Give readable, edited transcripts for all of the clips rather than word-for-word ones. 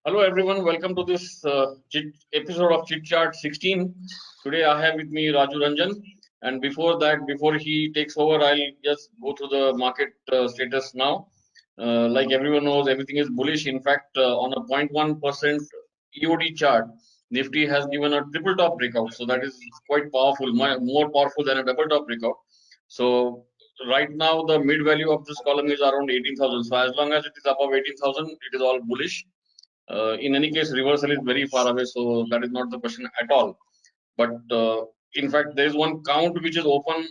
Hello everyone, welcome to this episode of Chit Chat 16. Today I have with me Raju Ranjan, and before he takes over, I'll just go through the market status now. Like everyone knows, everything is bullish. In fact, on a 0.1% EOD chart, Nifty has given a triple top breakout, so that is quite powerful, more powerful than a double top breakout. So right now, the mid value of this column is around 18,000. So as long as it is above 18,000, it is all bullish. In any case, reversal is very far away, so that is not the question at all. But in fact, there is one count which is open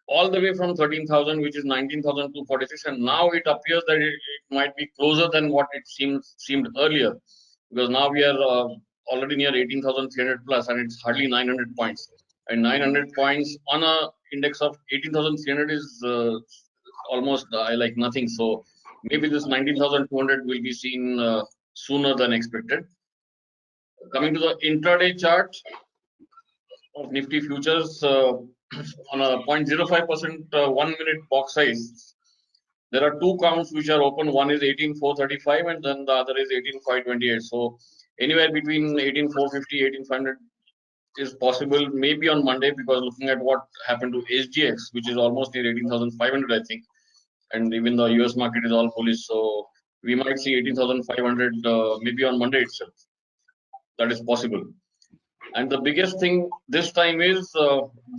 all the way from 13,000, which is 19,246, and now it appears that it might be closer than what it seemed earlier, because now we are already near 18,300 plus, and it's hardly 900 points. And 900 points on a index of 18,300 is almost like nothing. So maybe this 19,200 will be seen sooner than expected. Coming to the intraday chart of Nifty futures on a 0.05% 1 minute box size, there are two counts which are open. One is 18,435 and then the other is 18,528. So anywhere between 18,450, 18,500 is possible maybe on Monday, because looking at what happened to SGX, which is almost near 18,500, I think, and even the US market is all bullish. So we might see 18,500 maybe on Monday itself. That is possible. And the biggest thing this time is,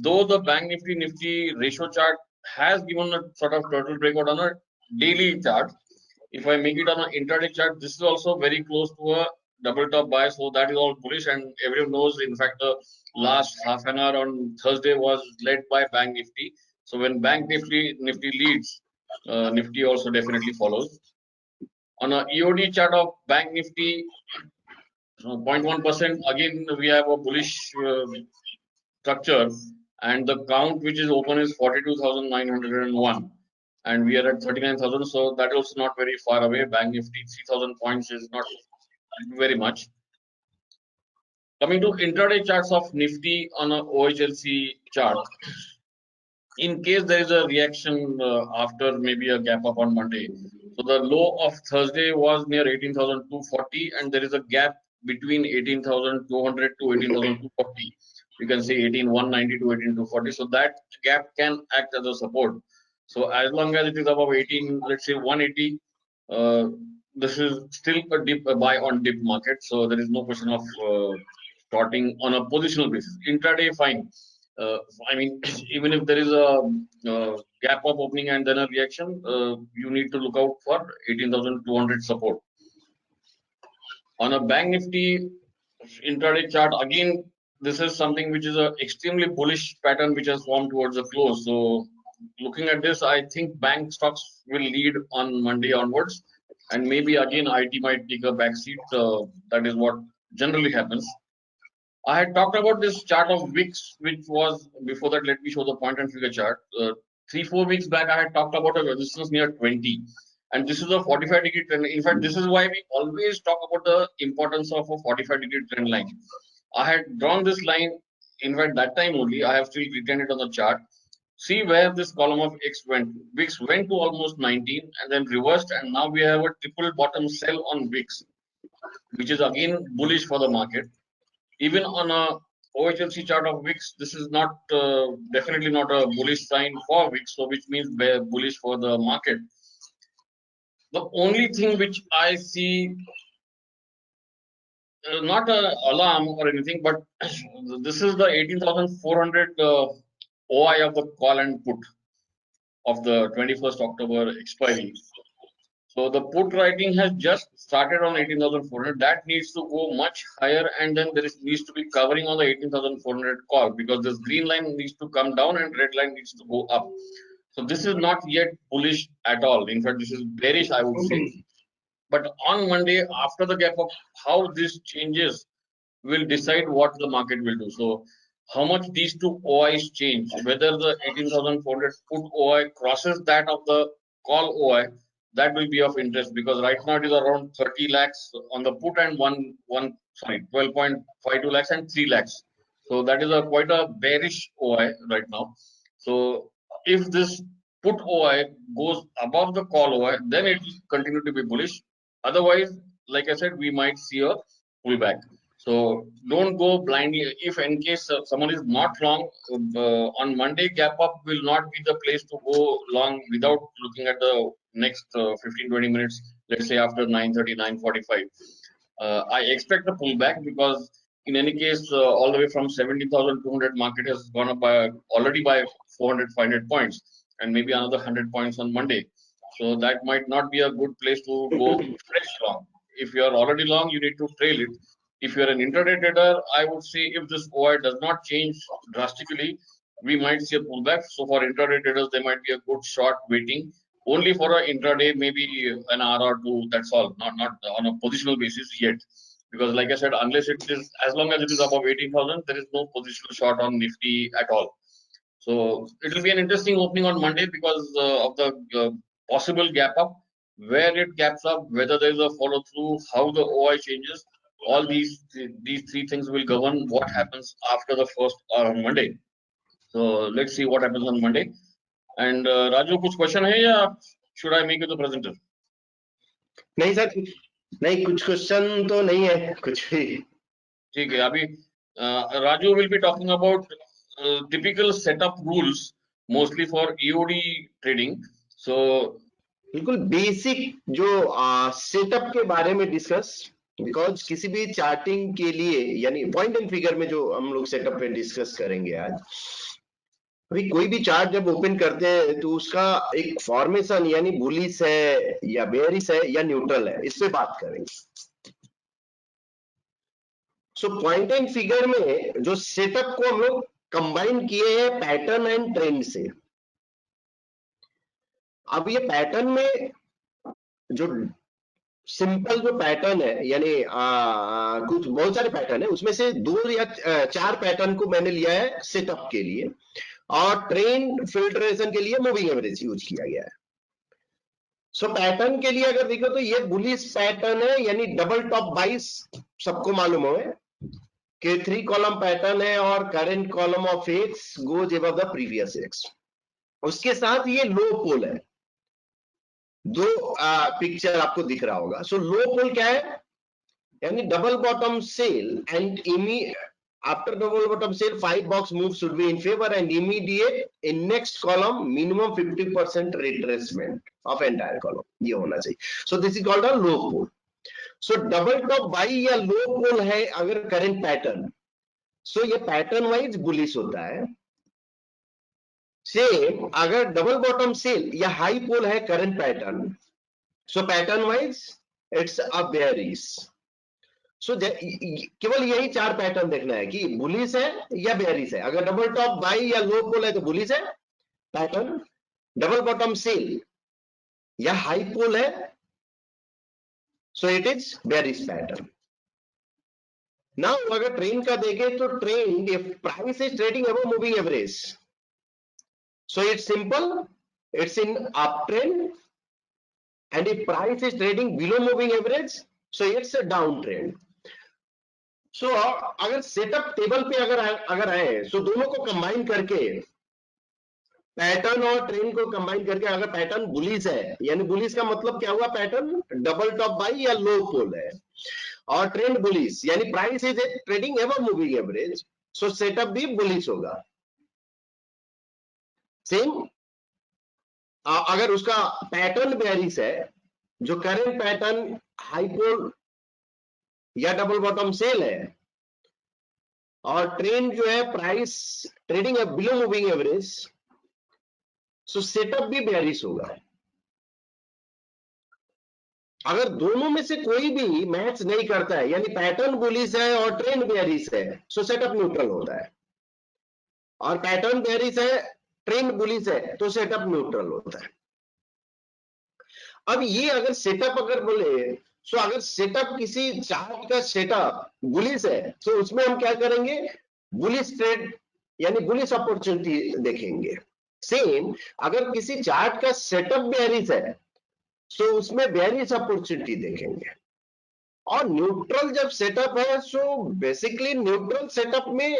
though the Bank Nifty ratio chart has given a sort of turtle breakout on a daily chart, if I make it on an intraday chart, this is also very close to a double top buy. So that is all bullish, and everyone knows. In fact, the last half an hour on Thursday was led by Bank Nifty. So when Bank Nifty leads, Nifty also definitely follows. On a EOD chart of Bank Nifty, 0.1%, again we have a bullish structure, and the count which is open is 42,901, and we are at 39,000, so that is also not very far away. Bank Nifty 3,000 points is not very much. Coming to intraday charts of Nifty on a OHLC chart, in case there is a reaction after maybe a gap up on Monday. So the low of Thursday was near 18,240, and there is a gap between 18,200 to 18,240. You can say 18,190 to 18,240. So that gap can act as a support. So as long as it is above 18, let's say 180, this is still a buy on dip market. So there is no question of starting on a positional basis. Intraday, fine. I mean, even if there is a gap up opening and then a reaction, you need to look out for 18,200 support. On a Bank Nifty intraday chart, again, this is something which is an extremely bullish pattern which has formed towards the close. So looking at this, I think bank stocks will lead on Monday onwards, and maybe again IT might take a backseat. That is what generally happens. I had talked about this chart of VIX, which was before that. Let me show the point and figure chart. 3-4 weeks back, I had talked about a resistance near 20, and this is a 45-degree trend. In fact, this is why we always talk about the importance of a 45-degree trend line. I had drawn this line. In fact, that time only, I have still written it on the chart. See where this column of X went. VIX went to almost 19 and then reversed, and now we have a triple bottom sell on VIX, which is again bullish for the market. Even on a OHLC chart of VIX, this is not definitely not a bullish sign for VIX, so which means bullish for the market. The only thing which I see, not an alarm or anything, but this is the 18,400 OI of the call and put of the 21st October expiry. So the put writing has just started on 18,400. That needs to go much higher, and then needs to be covering on the 18,400 call, because this green line needs to come down and red line needs to go up. So this is not yet bullish at all. In fact, this is bearish, I would say. But on Monday, after the gap up, how this changes will decide what the market will do. So how much these two OIs change, whether the 18,400 put OI crosses that of the call OI, that will be of interest, because right now it is around 30 lakhs on the put and 12.52 lakhs and 3 lakhs. So that is quite a bearish OI right now. So if this put OI goes above the call OI, then it will continue to be bullish. Otherwise, like I said, we might see a pullback. So don't go blindly. If in case someone is not long on Monday, gap up will not be the place to go long without looking at the next 15-20 minutes. Let's say after 9:30, 9:45. I expect a pullback because in any case, all the way from 17,200 market has gone up by already by 400, 500 points, and maybe another 100 points on Monday. So that might not be a good place to go fresh long. If you are already long, you need to trail it. If you are an intraday trader, I would say if this OI does not change drastically, we might see a pullback. So for intraday traders, there might be a good short waiting only for an intraday, maybe an hour or two. That's all. Not on a positional basis yet. Because like I said, unless it is as long as it is above 18,000, there is no positional short on Nifty at all. So it will be an interesting opening on Monday because of the possible gap up, where it gaps up, whether there is a follow through, how the OI changes. All these three things will govern what happens after the first on Monday. So let's see what happens on Monday. And Raju, कुछ question है या should I make you the presenter? नहीं sir, नहीं कुछ question तो नहीं है कुछ भी. ठीक है. अभी Raju will be talking about typical setup rules mostly for EOD trading. So बिल्कुल बेसिक जो सेटअप के बारे में डिस्कस, बिकॉज किसी भी चार्टिंग के लिए यानी पॉइंट एंड फिगर में जो हम लोग सेटअप पे डिस्कस करेंगे आज. अभी कोई भी चार्ट जब ओपन करते हैं तो उसका एक फॉर्मेशन यानी बुलिश है या बेयरिश है या न्यूट्रल है, इस पे बात करेंगे. सो पॉइंट एंड फिगर में जो सेटअप को हम लोग कंबाइन किए हैं पैटर्न एंड ट्रेंड से. अब ये पैटर्न में जो सिंपल जो पैटर्न है यानी कुछ बहुत सारे पैटर्न है, उसमें से 2 या 4 पैटर्न को मैंने लिया है सेटअप के लिए, और ट्रेंड फिल्ट्रेशन के लिए मूविंग एवरेज यूज किया गया है. सो पैटर्न के लिए अगर देखो तो ये बुलिश पैटर्न है यानी डबल टॉप बाइस सबको मालूम हो कि 3 कॉलम पैटर्न है और current column of x goes above the previous x. उसके साथ ये लो पोल है. 2 पिक्चर आपको दिख रहा होगा. सो लो पोल क्या है यानी double bottom sell and after double bottom sale 5 box move should be in favor and immediate in next column minimum 50% retracement of entire column ये होना चाहिए. so this is called a low pole. so double top buy या low pole है अगर current pattern, so ये pattern wise bullish होता है. Same अगर डबल बॉटम सेल या हाई पोल है current pattern, so pattern wise it's a bearish. So केवल यही 4 पैटर्न देखना है कि बुलिश है या बेयरिश है. अगर डबल टॉप बाई या लो पोल है तो बुलिश है पैटर्न, डबल बॉटम सेल या हाई पोल है so it is bearish pattern. Now अगर ट्रेंड का देखें तो trend if price is trading above moving average, so it's simple, it's in uptrend, and if price is trading below moving average so it's a downtrend. so अगर setup table पे अगर आए so दोनों को combine करके pattern और trend को combine करके अगर पैटर्न बुलिश है यानी बुलिश का मतलब क्या हुआ, पैटर्न डबल टॉप बाई या लो पोल है, और ट्रेंड बुलिश यानी price is trading above moving average, so setup भी बुलिश होगा. सेम अगर उसका पैटर्न बेयरिश है, जो करंट पैटर्न हाई पोल या डबल बॉटम सेल है, और ट्रेंड जो है प्राइस ट्रेडिंग है बिलो मूविंग एवरेज, सो सेटअप भी बेयरिश होगा. अगर दोनों में से कोई भी मैच नहीं करता है यानी पैटर्न बुलिश है और ट्रेंड बेयरिश है, सो सेटअप न्यूट्रल होता है, और पैटर्न बेयरिश है ट्रेंड बुलिश है तो सेटअप न्यूट्रल होता है. अब ये अगर सेटअप अगर बोले सो अगर सेटअप किसी चार्ट का सेटअप बुलिश है तो उसमें हम क्या करेंगे, बुलिश ट्रेड यानी बुलिश अपॉर्चुनिटी देखेंगे. सेम अगर किसी चार्ट का सेटअप बेयरिश है सो उसमें बेयरिश अपॉर्चुनिटी देखेंगे. और न्यूट्रल जब सेटअप है सो बेसिकली न्यूट्रल सेटअप में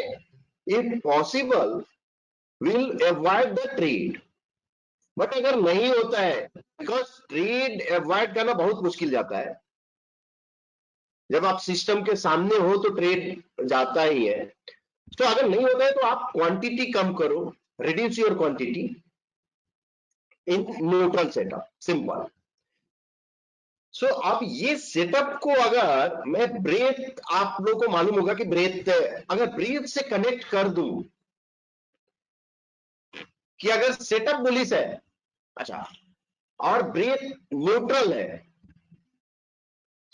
if possible will avoid the trade. But अगर नहीं होता है बिकॉज ट्रेड अवॉइड करना बहुत मुश्किल जाता है, जब आप सिस्टम के सामने हो तो ट्रेड जाता ही है। तो अगर नहीं होता है तो आप क्वांटिटी कम करो, reduce your quantity in neutral setup, simple. So अब ये सेटअप को अगर मैं ब्रेथ, आप लोगों को मालूम होगा कि ब्रेथ, अगर ब्रेथ से कनेक्ट कर दूं कि अगर सेटअप बुलिश है, अच्छा, और ब्रेथ न्यूट्रल है,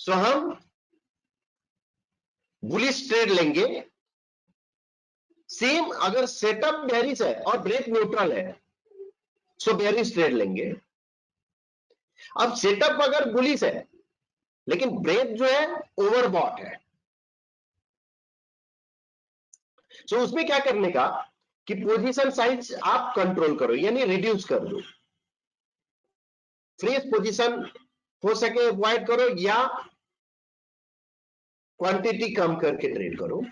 सो हम बुलिश ट्रेड लेंगे। सेम अगर सेटअप बेयरिश है और ब्रेथ न्यूट्रल है, सो बेयरिश ट्रेड लेंगे। अब सेटअप अगर बुलिश है लेकिन ब्रेथ जो है ओवरबॉट है, सो उसमें क्या करने का कि पोजीशन साइज आप कंट्रोल करो, यानी रिड्यूस कर दो, फ्रेश पोजीशन हो सके अवॉइड करो, या क्वांटिटी कम करके ट्रेड करो।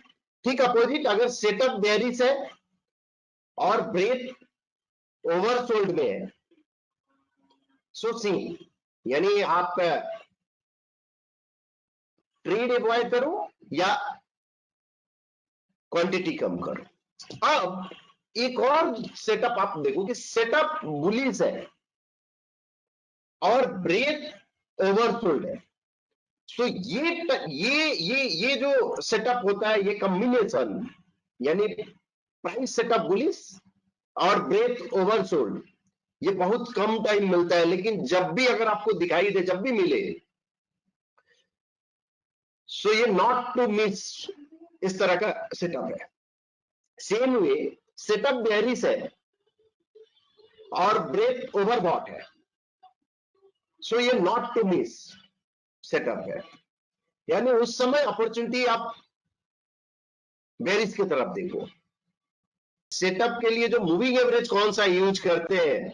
ठीक अपोजिट, अगर सेटअप बेयरिश है और ब्रेथ ओवरसोल्ड में है, सो सी, यानी आप ट्रेड अवॉइड करो या क्वांटिटी कम करो। अब एक और सेटअप आप देखो कि सेटअप बुलिश है और ब्रेथ ओवरसोल्ड है, तो ये जो सेटअप होता है, ये कॉम्बिनेशन, यानी प्राइस सेटअप बुलिश और ब्रेथ ओवरसोल्ड, ये बहुत कम टाइम मिलता है, लेकिन जब भी अगर आपको दिखाई दे, जब भी मिले, सो ये नॉट टू मिस, इस तरह का सेटअप है। सेम वे सेटअप बेयरिश है और ब्रेथ ओवरबॉट है, सो ये नॉट टू मिस सेटअप है, यानी उस समय अपॉर्चुनिटी आप बेयरिश की तरफ देखो। सेटअप के लिए जो मूविंग एवरेज कौन सा यूज करते हैं,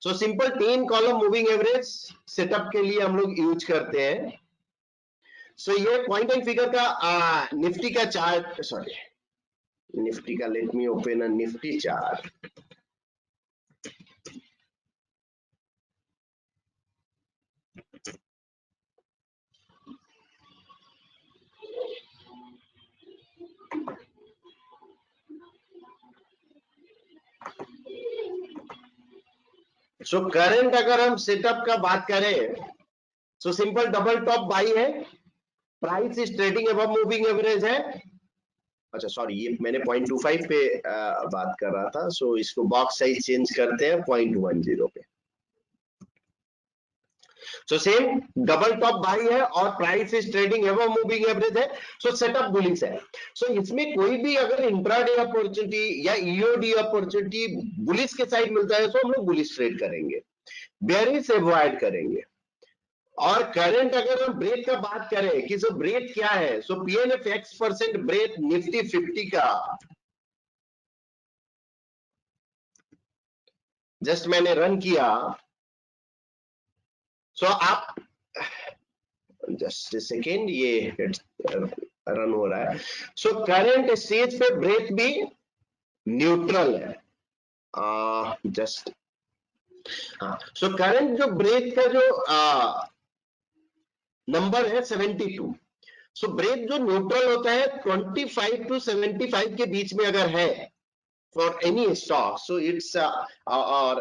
so simple 10 column moving average setup के लिए हम लोग यूज करते हैं। सो ये पॉइंट एंड फिगर का निफ्टी का चार्ट, सॉरी निफ्टी का, let me open a Nifty chart. So current अगर हम सेटअप का बात करें, so simple double top buy है, price is trading above moving average है। अच्छा सॉरी, ये मैंने 0.25 पे बात कर रहा था, सो इसको बॉक्स साइज चेंज करते हैं 0.10 पे। So same double top buy है और price is trading above moving average है, सो सेटअप बुलिश है। सो इसमें कोई भी अगर इंट्राडे अपॉर्चुनिटी या ईओडी अपॉर्चुनिटी बुलिश के साइड मिलता है, तो हम लोग बुलिश ट्रेड करेंगे, बेयरिश अवॉइड करेंगे। और करंट अगर हम ब्रेथ का बात करें कि सो ब्रेथ क्या है, सो पीएनएफ X% ब्रेथ निफ्टी 50 का, जस्ट मैंने रन किया, सो आप जस्ट सेकेंड, ये रन हो रहा है। सो करंट स्टेज पे ब्रेथ भी न्यूट्रल है, जस्ट, हाँ। सो करंट जो ब्रेथ का जो नंबर है 72, सो ब्रेथ जो न्यूट्रल होता है 25 to 75 के बीच में अगर है for any stock, so it's और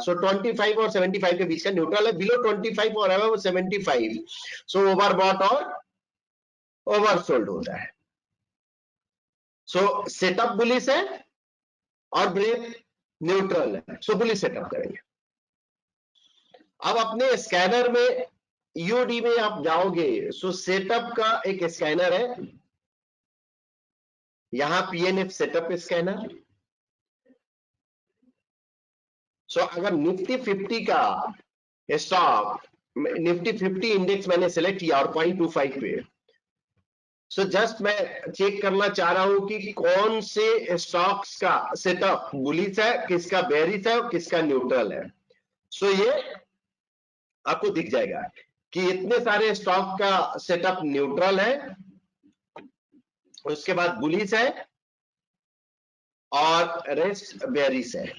सो 25 और 75 के बीच का न्यूट्रल है। बिलो 25 और अबव 75, सो ओवरबॉट और ओवरसोल्ड होता है। सो सेटअप बुलिश है और ब्रेथ न्यूट्रल है, सो बुलिश सेटअप करेंगे। अब अपने स्कैनर में ईओडी में आप जाओगे, सो सेटअप का एक स्कैनर है, यहां पीएनएफ सेटअप स्कैनर। सो अगर निफ्टी 50 का स्टॉक, निफ्टी 50 इंडेक्स मैंने सेलेक्ट किया और 0.25 पे, सो जस्ट मैं चेक करना चाह रहा हूं कि कौन से स्टॉक्स का सेटअप बुलिश है, किसका बेयरिश है और किसका न्यूट्रल है। सो ये आपको दिख जाएगा कि इतने सारे स्टॉक का सेटअप न्यूट्रल है, उसके बाद बुलिश है और रेस्ट बेयरिश है।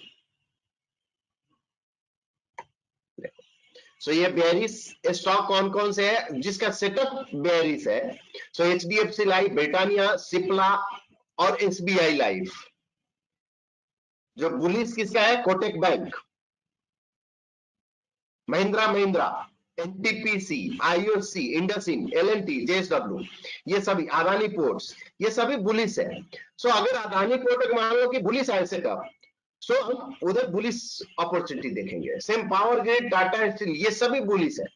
सो ये बेयरिश स्टॉक कौन कौन से है जिसका सेटअप बेयरिश है? सो HDFC लाइफ, ब्रिटानिया, सिप्ला और SBI लाइफ। जो बुलिश किसका है? Kotak bank, Mahindra Mahindra, NTPC, IOC, IndusInd, L&T, JSW, ये सभी, अदानी पोर्ट्स, ये सभी बुलिश है। सो अगर अदानी पोर्ट मान लो कि बुलिश है सेटअप, सो हम उधर बुलिश अपॉर्चुनिटी देखेंगे। Same power grid, Tata steel, ये सभी बुलिश है।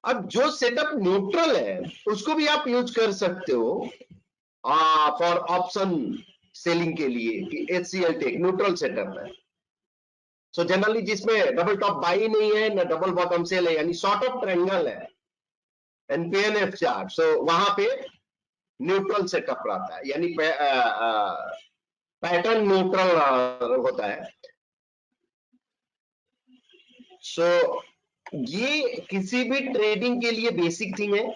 अब जो सेटअप न्यूट्रल है उसको भी आप यूज कर सकते हो फॉर ऑप्शन सेलिंग के लिए कि HCL टेक न्यूट्रल सेटअप है। सो जनरली जिसमें डबल टॉप बाई नहीं है ना डबल बॉटम सेल है, यानी शॉर्ट ऑफ ट्रायंगल है, NPNF चार्ट, सो वहां पे न्यूट्रल सेटअप रहता है, यानी पैटर्न न्यूट्रल होता है। सो ये किसी भी ट्रेडिंग के लिए बेसिक थिंग है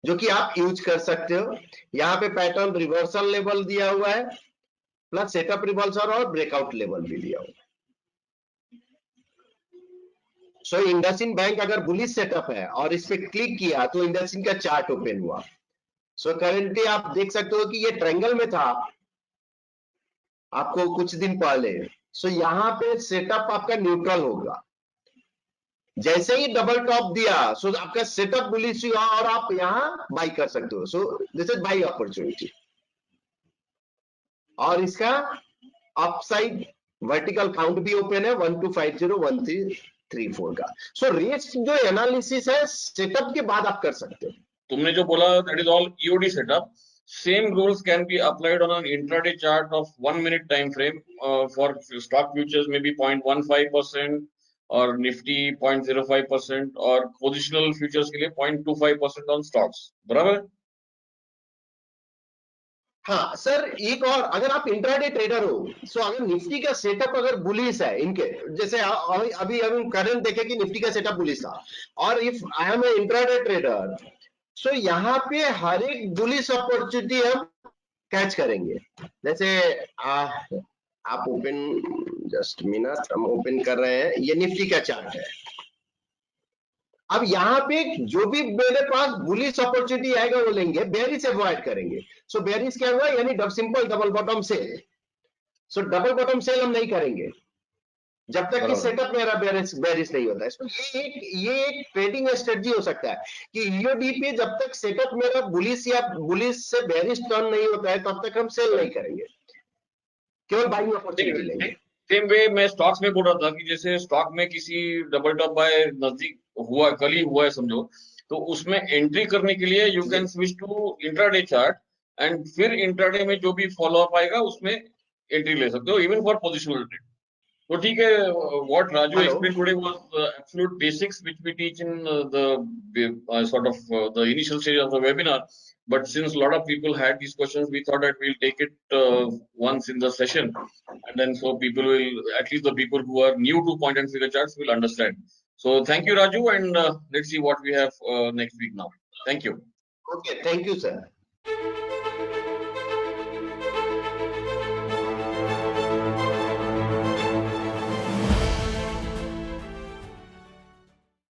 जो कि आप यूज कर सकते हो। यहाँ पे पैटर्न रिवर्सल लेवल दिया हुआ है, प्लस सेटअप रिवर्सल और ब्रेकआउट लेवल भी दिया हुआ है। सो इंडसइंड बैंक अगर बुलिश सेटअप है और इस पे क्लिक किया तो इंडसइंड का चार्ट ओपन हुआ। सो करेंटली आप देख सकते हो कि ये ट्रायंगल में था आपको कुछ दिन पहले। सो यहाँ पे सेटअप आपका न्यूट्रल होगा। जैसे ही डबल टॉप दिया सो आपका सेटअप बुलिश हुआ और आप यहाँ बाई कर सकते हो। So this is by opportunity. और इसका अपसाइड वर्टिकल काउंट भी ओपन है 12501334 का। सो रेट्स जो एनालिसिस है सेटअप के बाद आप कर सकते हो। तुमने जो बोला that is all EOD setup. Same rules can be applied on an intraday chart of 1 minute time frame for stock futures, maybe 0.15% or Nifty 0.05% और positional futures के लिए 0.25% on stocks. बराबर? हाँ सर, एक और, अगर आप इंट्राडे ट्रेडर हो सो अगर निफ्टी का सेटअप अगर बुलिश है इनके, जैसे अभी करंट देखे कि निफ्टी का सेटअप बुलिश था, और if I am a intraday trader so यहाँ पे हर एक बुलिश अपॉर्चुनिटी हम कैच करेंगे। जैसे आप ओपन, जस्ट मिनट, हम ओपन कर रहे हैं, ये निफ्टी का चार्ट है। अब यहाँ पे जो भी मेरे पास बुलिश अपॉर्चुनिटी आएगा वो लेंगे, बेयरिश अवॉइड करेंगे। सो बेयरिश क्या हुआ, यानी simple double bottom sell. So double bottom sell हम नहीं करेंगे जब तक कि सेटअप मेरा बेयरिश नहीं होता है। तो ये एक ट्रेडिंग स्ट्रेटजी हो सकता है कि EOD पे जब तक सेटअप मेरा बुलिश या बुलिश से बेयरिश टर्न नहीं होता है तब तक हम सेल नहीं करेंगे, केवल बाइंग अपॉर्चुनिटी लेंगे। सेम वे मैं स्टॉक्स में बोल रहा था कि जैसे स्टॉक में किसी डबल टॉप बाय नजदीक हुआ, कल ही हुआ है समझो, तो उसमें एंट्री करने के लिए you can switch to intraday chart and फिर इंट्राडे में जो भी फॉलो अप आएगा उसमें एंट्री ले सकते हो, इवन फॉर पोजिशनल ट्रेड। तो ठीक है, what Raju explained today was absolute basics which we teach in the sort of the initial stage of the webinar. But since a lot of people had these questions, we thought that we'll take it once in the session, and then so people will, at least the people who are new to point and figure charts, will understand. So thank you, Raju, and let's see what we have next week now. Thank you. Okay, thank you, sir.